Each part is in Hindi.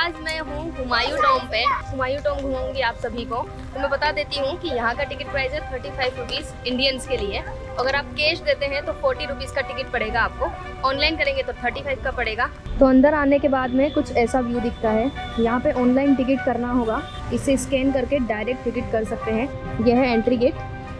आज मैं हूँ हुमायूं टॉम पे। हुमायूं टॉम घुमाऊंगी आप सभी को। तो मैं बता देती हूँ कि यहाँ का टिकट प्राइस है 35 रुपीज़ इंडियंस के लिए। अगर आप कैश देते हैं तो 40 रुपीज़ का टिकट पड़ेगा आपको, ऑनलाइन करेंगे तो 35 का पड़ेगा। तो अंदर आने के बाद में कुछ ऐसा व्यू दिखता है। यहाँ पे ऑनलाइन टिकट करना होगा, इसे स्कैन करके डायरेक्ट टिकट कर सकते हैं। यह है एंट्री गेट।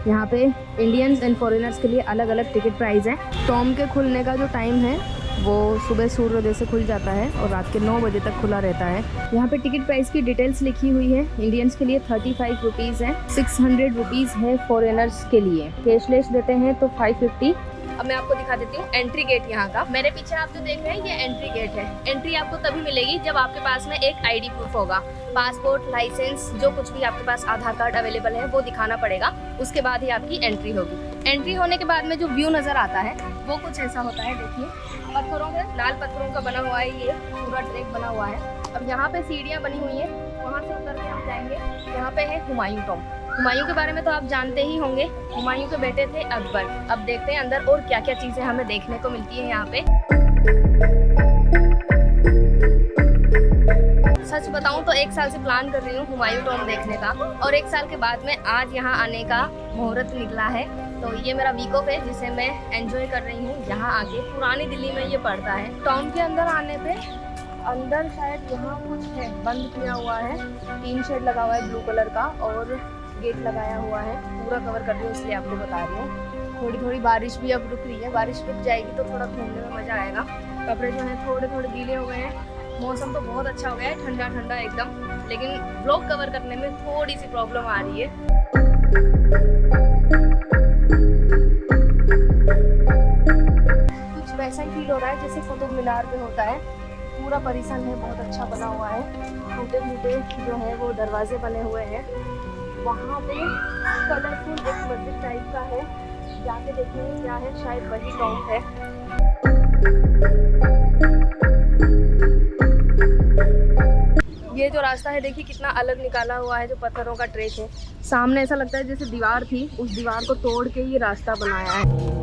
यहाँ पे इंडियंस एंड फॉरेनर्स के लिए अलग अलग टिकट प्राइस है। टॉम के खुलने का जो टाइम है वो सुबह सूर्योदय से खुल जाता है और रात के 9 बजे तक खुला रहता है। यहाँ पे टिकट प्राइस की डिटेल्स लिखी हुई है। इंडियंस के लिए 35 रुपीज़ है, 600 रुपीज़ है फॉरेनर्स के लिए। कैशलेस देते हैं तो 550। अब मैं आपको दिखा देती हूँ एंट्री गेट यहाँ का। मेरे पीछे आप जो देख रहे हैं ये एंट्री गेट है। एंट्री आपको तभी मिलेगी जब आपके पास में एक आईडी प्रूफ होगा, पासपोर्ट, लाइसेंस, जो कुछ भी आपके पास आधार कार्ड अवेलेबल है वो दिखाना पड़ेगा। उसके बाद ही आपकी एंट्री होगी। एंट्री होने के बाद में जो व्यू नज़र आता है वो कुछ ऐसा होता है। देखिए पत्थरों में, लाल पत्थरों का बना हुआ है, ये पूरा ट्रैक बना हुआ है। अब यहाँ पे सीढ़ियाँ बनी हुई है, वहाँ से उतर के हम जाएंगे। यहाँ पे है हुमायूं टॉम। हुमायूं के बारे में तो आप जानते ही होंगे, हुमायूं के बेटे थे अकबर। अब देखते हैं अंदर और क्या क्या चीज़ें हमें देखने को मिलती है यहाँ पे। सच बताऊं तो 1 साल से प्लान कर रही हूँ हुमायूं टॉम देखने का, और 1 साल के बाद में आज यहाँ आने का मुहूर्त निकला है। तो ये मेरा वीक ऑफ है जिसे मैं एंजॉय कर रही हूँ यहाँ आके। पुरानी दिल्ली में ये पड़ता है। टॉम के अंदर आने पे अंदर शायद यहाँ कुछ है, बंद किया हुआ है। टीन शेड लगा हुआ है ब्लू कलर का और गेट लगाया हुआ है। पूरा कवर कर रही हूँ इसलिए आपको बता रही हूँ। थोड़ी थोड़ी बारिश भी अब रुक रही है। बारिश रुक जाएगी तो थोड़ा घूमने में मज़ा आएगा। कपड़े जो हैं थोड़े थोड़े गीले हो गए हैं। मौसम तो बहुत अच्छा हो गया है, ठंडा ठंडा एकदम, लेकिन ब्लॉग कवर करने में थोड़ी सी प्रॉब्लम आ रही है। कुछ वैसा ही फील हो रहा है जैसे कुतुब मीनार पे होता है। पूरा परिसर है, बहुत अच्छा बना हुआ है। टूटे फूटे जो है वो दरवाजे बने हुए हैं। वहाँ पे कलरफुल एक मस्जिद टाइप का है, जाके देखेंगे क्या है, शायद वही टॉम है। ये जो रास्ता है देखिए कितना अलग निकाला हुआ है, जो पत्थरों का ट्रैक है। सामने ऐसा लगता है जैसे दीवार थी, उस दीवार को तोड़ के ये रास्ता बनाया है।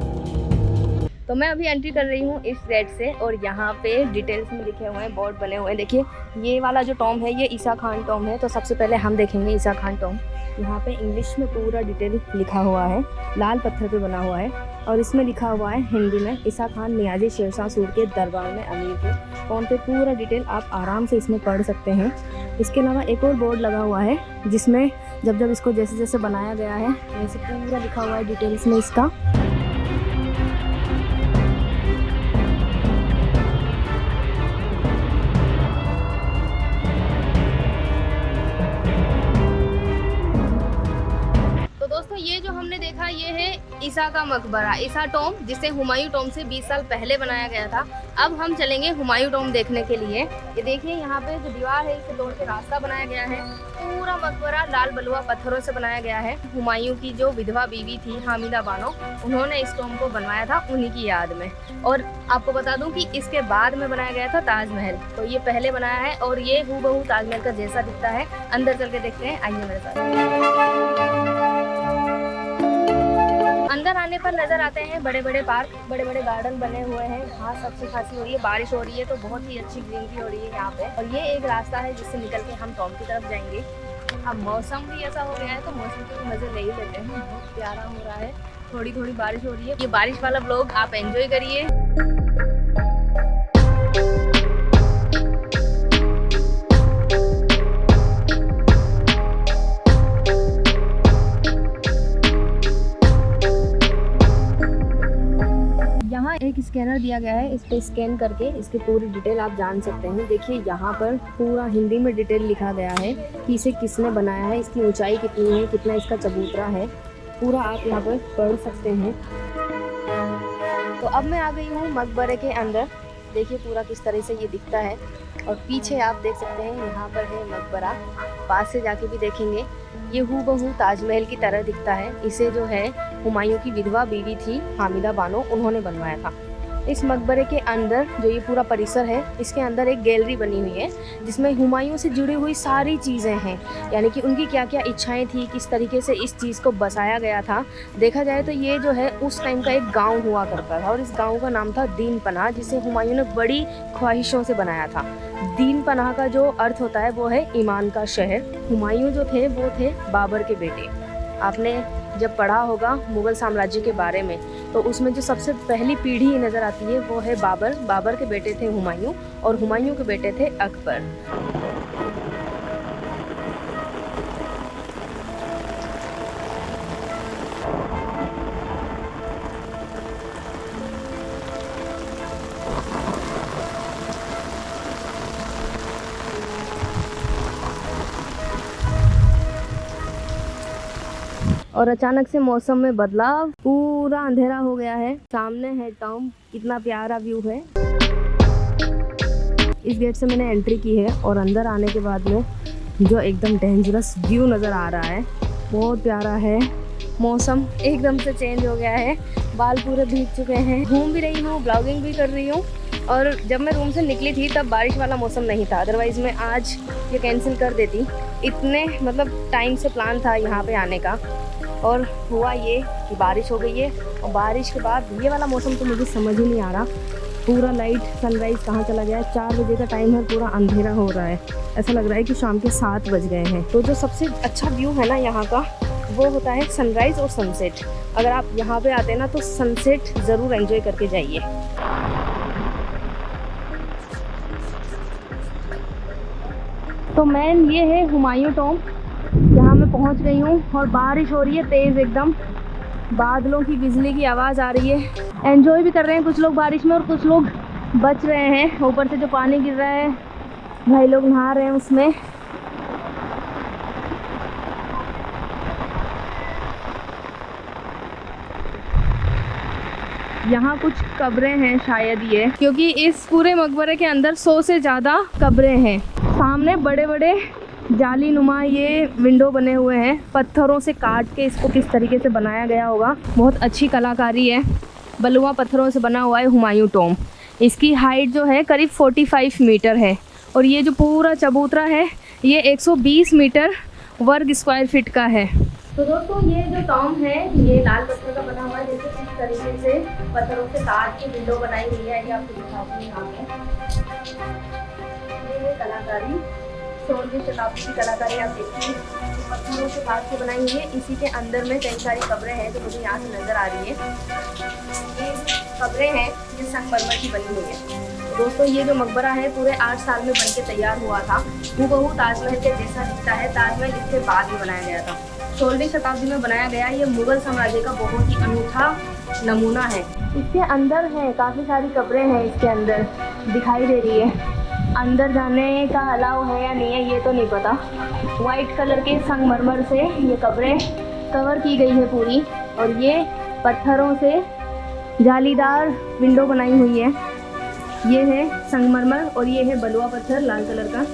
तो मैं अभी एंट्री कर रही हूँ इस गेट से, और यहाँ पे डिटेल्स में लिखे हुए हैं, बोर्ड बने हुए हैं। देखिए ये वाला जो टॉम है ये ईसा खान टॉम है। तो सबसे पहले हम देखेंगे ईसा खान टॉम। यहाँ पे इंग्लिश में पूरा डिटेल लिखा हुआ है, लाल पत्थर पे बना हुआ है, और इसमें लिखा हुआ है हिंदी में, ईसा खान नियाजी शेरशाह सूर के दरबार में अमीर थे। टॉम पे पूरा डिटेल आप आराम से इसमें पढ़ सकते हैं। इसके अलावा एक और बोर्ड लगा हुआ है जिसमें जब जब इसको जैसे जैसे बनाया गया है वैसे पूरा लिखा हुआ है डिटेल्स में इसका। ये जो हमने देखा ये है ईसा का मकबरा, ईसा टॉम, जिसे हुमायूं टॉम से 20 साल पहले बनाया गया था। अब हम चलेंगे हुमायूं टॉम देखने के लिए। ये देखिए यहाँ पे जो दीवार है इसे तोड़ के रास्ता बनाया गया है। पूरा मकबरा लाल बलुआ पत्थरों से बनाया गया है। हुमायूं की जो विधवा बीवी थी हामिदा बानो, उन्होंने इस टॉम को बनवाया था उन्हीं की याद में। और आपको बता दूं कि इसके बाद में बनाया गया था ताजमहल। तो ये पहले बनाया है और ये हूबहू ताजमहल का जैसा दिखता है। अंदर चल के देखते हैं, आइए मेरे साथ। अंदर आने पर नजर आते हैं बड़े बड़े पार्क, बड़े बड़े गार्डन बने हुए हैं। घास अच्छी खासी हो रही है, बारिश हो रही है तो बहुत ही अच्छी ग्रीनरी हो रही है यहाँ पे। और ये एक रास्ता है जिससे निकल के हम टॉम की तरफ जाएंगे। अब मौसम भी ऐसा हो गया है तो मौसम के मजे ले ही लेते हैं। बहुत प्यारा हो रहा है, थोड़ी थोड़ी बारिश हो रही है। ये बारिश वाला ब्लॉग आप एंजॉय करिए। एक स्कैनर दिया गया है, इस पे स्कैन करके इसकी पूरी डिटेल आप जान सकते हैं। देखिए यहाँ पर पूरा हिंदी में डिटेल लिखा गया है कि इसे किसने बनाया है, इसकी ऊंचाई कितनी है, कितना इसका चबूतरा है, पूरा आप यहाँ पर पढ़ सकते हैं। तो अब मैं आ गई हूँ मकबरे के अंदर। देखिए पूरा किस तरह से ये दिखता है, और पीछे आप देख सकते हैं यहाँ पर है मकबरा। पास से जाके भी देखेंगे, ये हूबहू ताजमहल की तरह दिखता है। इसे जो है हुमायूं की विधवा बीवी थी हामिदा बानो, उन्होंने बनवाया था। इस मकबरे के अंदर जो ये पूरा परिसर है, इसके अंदर एक गैलरी बनी हुई है जिसमें हुमायूं से जुड़ी हुई सारी चीज़ें हैं, यानी कि उनकी क्या क्या इच्छाएं थी, किस तरीके से इस चीज़ को बसाया गया था। देखा जाए तो ये जो है उस टाइम का एक गांव हुआ करता था और इस गांव का नाम था दीन पनाह, जिसे हुमायूं ने बड़ी ख्वाहिशों से बनाया था। दीन पनाह का जो अर्थ होता है वो है ईमान का शहर। हुमायूं जो थे वो थे बाबर के बेटे। आपने जब पढ़ा होगा मुग़ल साम्राज्य के बारे में तो उसमें जो सबसे पहली पीढ़ी नज़र आती है वो है बाबर। बाबर के बेटे थे हुमायूं और हुमायूं के बेटे थे अकबर। और अचानक से मौसम में बदलाव, पूरा अंधेरा हो गया है। सामने है टॉम, कितना प्यारा व्यू है। इस गेट से मैंने एंट्री की है और अंदर आने के बाद में जो एकदम डेंजरस व्यू नज़र आ रहा है, बहुत प्यारा है। मौसम एकदम से चेंज हो गया है, बाल पूरे भीग चुके हैं। घूम भी रही हूँ, ब्लॉगिंग भी कर रही हूँ। और जब मैं रूम से निकली थी तब बारिश वाला मौसम नहीं था, अदरवाइज़ मैं आज ये कैंसिल कर देती। इतने मतलब टाइम से प्लान था यहाँ पे आने का और हुआ ये कि बारिश हो गई है। और बारिश के बाद ये वाला मौसम तो मुझे समझ ही नहीं आ रहा, पूरा लाइट सनराइज़ कहाँ चला गया है। 4 बजे का टाइम है, पूरा अंधेरा हो रहा है, ऐसा लग रहा है कि शाम के 7 बज गए हैं। तो जो सबसे अच्छा व्यू है ना यहाँ का, वो होता है सनराइज़ और सनसेट। अगर आप यहाँ पे आते हैं ना तो सनसेट ज़रूर एंजॉय करके जाइए। तो मैन ये है हुमायूं टॉम, यहाँ मैं पहुँच गई हूँ और बारिश हो रही है तेज़ एकदम, बादलों की बिजली की आवाज़ आ रही है। एंजॉय भी कर रहे हैं कुछ लोग बारिश में और कुछ लोग बच रहे हैं। ऊपर से जो पानी गिर रहा है, भाई लोग नहा रहे हैं उसमें। यहाँ कुछ कब्रें हैं शायद ये, क्योंकि इस पूरे मकबरे के अंदर 100 से ज़्यादा कब्रें हैं। सामने बड़े बड़े जाली नुमा ये विंडो बने हुए हैं, पत्थरों से काट के इसको किस तरीके से बनाया गया होगा, बहुत अच्छी कलाकारी है। बलुआ पत्थरों से बना हुआ है हुमायूं टॉम। इसकी हाइट जो है करीब 45 मीटर है और ये जो पूरा चबूतरा है ये 120 मीटर वर्ग स्क्वायर फीट का है। तो दोस्तों ये जो टॉम है ये लाल पत्थर का बना हुआ है, जैसे किस तरीके से पत्थरों से काट के विंडो बनाई हुई है, ये आपको दिखाती हूँ यहाँ पे। ये कलाकारी 16वीं शताब्दी की कलाकारी आप देखिए, पत्थरों से काट के बनाई हुई है। इसी के अंदर में कई सारी कब्रें हैं जो मुझे यहाँ से नज़र आ रही है। ये कब्रें हैं ये संगमरमर की बनी हुई है। दोस्तों ये जो मकबरा है पूरे 8 साल में बन के तैयार हुआ था। हूबहू ताजमहल के जैसा दिखता है। ताजमहल इसके बाद में बनाया गया था, 16वीं शताब्दी में बनाया गया। ये मुग़ल साम्राज्य का बहुत ही अनूठा नमूना है। इसके अंदर है काफ़ी सारी कब्रें हैं, इसके अंदर दिखाई दे रही है। अंदर जाने का अलाउ है या नहीं है ये तो नहीं पता। वाइट कलर के संगमरमर से ये कब्रें कवर की गई है पूरी, और ये पत्थरों से जालीदार विंडो बनाई हुई है। ये है संगमरमर और ये है बलुआ पत्थर लाल कलर का।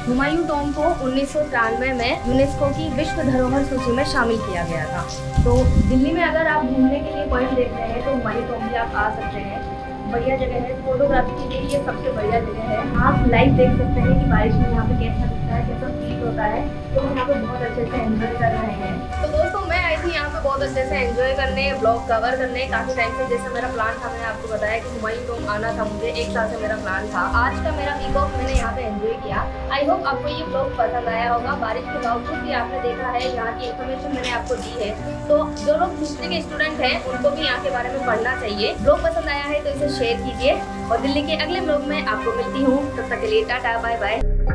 हुमायूं टॉम को 1993 में यूनेस्को की विश्व धरोहर सूची में शामिल किया गया था। तो दिल्ली में अगर आप घूमने के लिए पॉइंट देख रहे हैं तो हुमायूं टॉम भी आप आ सकते हैं। बढ़िया जगह है, फोटोग्राफी के लिए ये सबसे बढ़िया जगह है। आप लाइव देख सकते हैं कि बारिश में यहाँ पे कैसा दिखता है, कैसा फील होता है। तो हम यहाँ पे बहुत अच्छे से एंजॉय कर रहे हैं। तो दोस्तों मैं आई थी यहाँ पे बहुत अच्छे से एंजॉय करने, ब्लॉग कवर करने। काफ़ी टाइम से जैसा मेरा प्लान था, मैंने आपको बताया कि हुमायूं टॉम आना था मुझे, 1 साल से मेरा प्लान था। आज का मेरा वीक ऑफ मैंने यहाँ पे एंजॉय किया। आई होप आपको ये ब्लॉग पसंद आया होगा। बारिश के बावजूद भी आपने देखा है, यहाँ की इन्फॉर्मेशन मैंने आपको दी है। तो जो लोग हिस्ट्री के स्टूडेंट हैं उनको भी यहाँ के बारे में पढ़ना चाहिए। ब्लॉग पसंद आया है तो इसे शेयर कीजिए और दिल्ली के अगले ब्लॉग में आपको मिलती हूँ। तब तक के लिए टाटा बाय बाय।